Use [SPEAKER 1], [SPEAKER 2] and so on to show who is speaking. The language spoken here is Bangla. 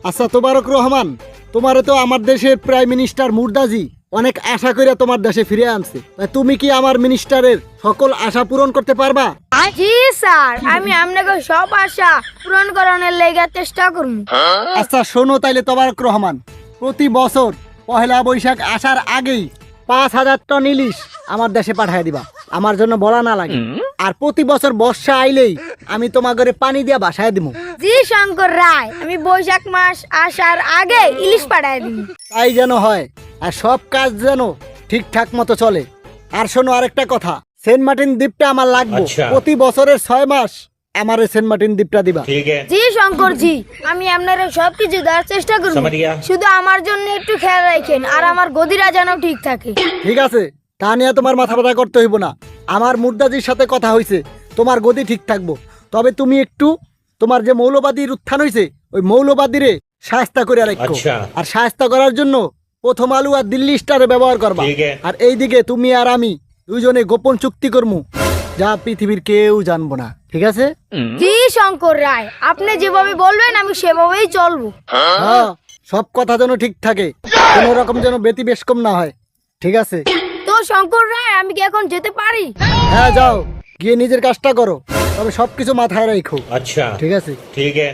[SPEAKER 1] আচ্ছা তোবারক রহমান, তোমারে তো আমার দেশের প্রাইম মিনিস্টার মুর্দাজি অনেক আশা করে তোমার দেশে ফিরে আনছে। তাই তুমি কি আমার মিনিস্টারের সকল আশা পূরণ করতে পারবা?
[SPEAKER 2] জি স্যার, আমি আপনাকে সব আশা পূরণ করানোর লেগে চেষ্টা করব।
[SPEAKER 1] আচ্ছা শোনো তাইলে তোবারক রহমান, প্রতি বছর পহেলা বৈশাখ আসার আগেই 5,000 টন ইলিশ আমার দেশে পাঠায় দিবা, আমার জন্য বলা না লাগে। আর প্রতি বছর বর্ষা আইলেই আমি তোমার ঘরে পানি দিয়া বাসায় দিব।
[SPEAKER 2] জি শঙ্কর রায়, আমি বৈশাখ মাস আসার আগে ইলিশ পাঠায় দিই।
[SPEAKER 1] তাই যেন হয়, আর সব কাজ যেন ঠিকঠাক মতো চলে। আর শোনো আরেকটা কথা, সেন্ট মার্টিন দ্বীপটা আমার লাগবে। প্রতি বছরের 6 মাস আমার সেন্ট মার্টিন দ্বীপটা দিবা।
[SPEAKER 2] জি শঙ্কর জি, আমি আপনারা সবকিছু দেওয়ার চেষ্টা করব, শুধু আমার জন্য একটু খেয়াল রাখেন আর আমার গদিরা যেন ঠিক থাকে।
[SPEAKER 1] ঠিক আছে, তা নিয়ে তোমার মাথা ব্যথা করতে হইব না। আমার মুর্দাজির সাথে কথা হয়েছে, তোমার গদি ঠিক থাকবো। তবে তুমি একটু তোমার যে মৌলবাদীর উত্থান হয়েছে, ওই মৌলবাদীরে শায়েস্তা করে রাখো। আর শায়েস্তা করার জন্য প্রথম আলু আর দিল্লি স্টারে ব্যবহার করবা। আর এইদিকে তুমি আর আমি দুইজনে গোপন চুক্তি করমু, যা পৃথিবীর কেউ জানবো না। ঠিক আছে?
[SPEAKER 2] জি শঙ্কর রায়, আপনি যেভাবে বলবেন আমি সেভাবেই চলবো।
[SPEAKER 1] হ্যাঁ, সব কথা যেন ঠিক থাকে, কোনো রকম যেন ব্যতি বেশকম না হয়। ঠিক আছে?
[SPEAKER 2] তো শঙ্কর রায়, আমি কি এখন যেতে পারি?
[SPEAKER 1] হ্যাঁ যাও, গিয়ে নিজের কাজটা করো, তবে সবকিছু মাথায় রাখো।
[SPEAKER 3] अच्छा
[SPEAKER 1] ঠিক আছে?
[SPEAKER 3] ठीक है।